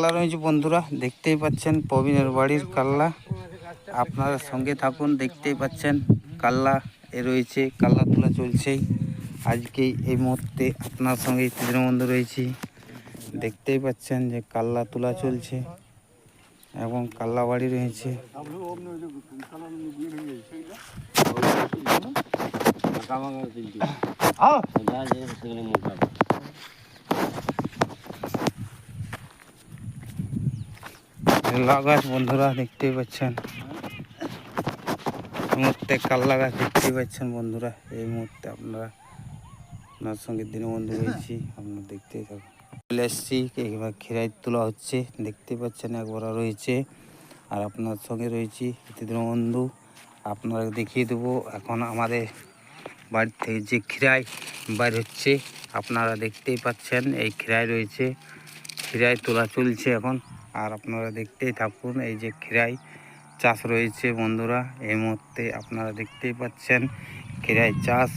কাল্লা রয়েছে বন্ধুরা, দেখতেই পাচ্ছেন প্রবীণের বাড়ির কাল্লা। আপনারা সঙ্গে থাকুন, দেখতেই পাচ্ছেন কাল্লা রয়েছে, কাল্লা তোলা চলছেই আজকেই এই মুহূর্তে আপনার সঙ্গে বন্ধু রয়েছি। দেখতেই পাচ্ছেন যে কাল্লা তোলা চলছে এবং কাল্লা বাড়ি রয়েছে। গাছ বন্ধুরা দেখতেই পাচ্ছেন, এই মুহূর্তে কাল্লা গাছ দেখতেই পাচ্ছেন বন্ধুরা। এই মুহূর্তে আপনার সঙ্গে দীনবন্ধু রয়েছি, আপনারা দেখতেই থাকুন। চলে এসছি, এবার খিরাই তোলা হচ্ছে, দেখতে পাচ্ছেন একবার রয়েছে। আর আপনার সঙ্গে রয়েছি দীনবন্ধু, আপনারা দেখিয়ে দেবো এখন আমাদের বাড়ি থেকে যে খিরাই বাইর হচ্ছে। আপনারা দেখতেই পাচ্ছেন এই খিরাই রয়েছে, খিরাই তোলা চলছে এখন। আর আপনারা দেখতেই থাকুন, এই যে খিরাই চাষ রয়েছে বন্ধুরা। এই মুহূর্তে আপনারা দেখতেই পাচ্ছেন খিরাই চাষ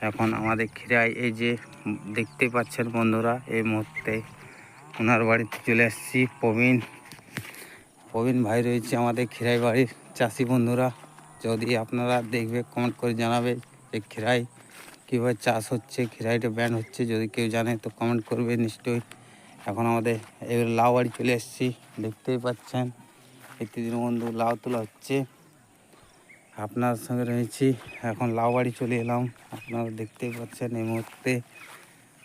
এখন আমাদের খিরাই, এই যে দেখতে পাচ্ছেন বন্ধুরা। এই মুহূর্তে ওনার বাড়িতে চলে আসছি। প্রবীণ ভাই রয়েছে আমাদের খিরাই বাড়ির চাষি বন্ধুরা। যদি আপনারা দেখবে কমেন্ট করে জানাবে যে খিরাই কীভাবে চাষ হচ্ছে, খিরাইটা ব্যান্ড হচ্ছে, যদি কেউ জানে তো কমেন্ট করবে নিশ্চয়ই। এখন আমাদের এই লাউ বাড়ি চলে এসেছি, দেখতেই পাচ্ছেন দীনবন্ধু লাউ তোলা হচ্ছে। আপনার সঙ্গে রয়েছি, এখন লাউ বাড়ি চলে এলাম, আপনারা দেখতেই পাচ্ছেন এই মুহূর্তে।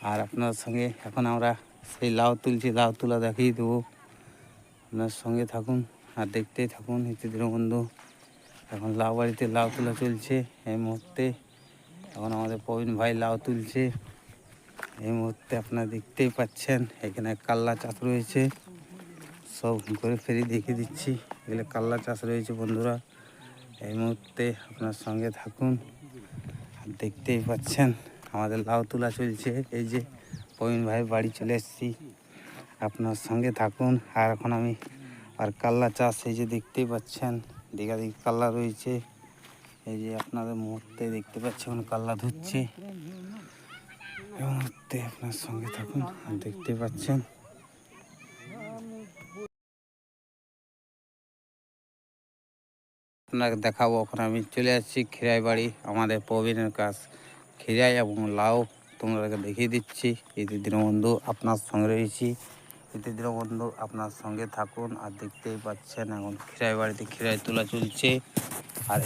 আর আপনার সঙ্গে এখন আমরা সেই লাউ তুলছি, লাউ তোলা দেখিয়ে দেবো। আপনার সঙ্গে থাকুন আর দেখতেই থাকুন দীনবন্ধু। এখন লাউ বাড়িতে লাউ তোলা চলছে এই মুহূর্তে। এখন আমাদের প্রবীণ ভাই লাউ তুলছে এই মুহূর্তে, আপনারা দেখতেই পাচ্ছেন। এখানে কাল্লা চাষ রয়েছে, সব ঘুরে ফেরি দেখিয়ে দিচ্ছি। এগুলো কাল্লা চাষ রয়েছে বন্ধুরা। এই মুহূর্তে আপনার সঙ্গে থাকুন আর দেখতেই পাচ্ছেন আমাদের লাউ তোলা চলছে। এই যে প্রবীণ ভাই বাড়ি চলে এসেছি, আপনার সঙ্গে থাকুন। আর এখন আমি কাল্লা চাষ, এই যে দেখতেই পাচ্ছেন দিকে কাল্লা রয়েছে। এই যে আপনাদের মুহূর্তে দেখতে পাচ্ছেন কাল্লা ধুচ্ছে এই মুহূর্তে, আপনার সঙ্গে থাকুন আর দেখতে পাচ্ছেন। আপনাকে দেখাবো, এখন আমি চলে যাচ্ছি খিরাই বাড়ি আমাদের প্রবীণের কাছ। খিরাই এবং লাউ তোমরা দেখিয়ে দিচ্ছি। দীনবন্ধু আপনার সঙ্গে রয়েছি, দীনবন্ধু আপনার সঙ্গে থাকুন আর দেখতেই পাচ্ছেন এখন খিরাই বাড়িতে খিরাই তোলা চলছে। আর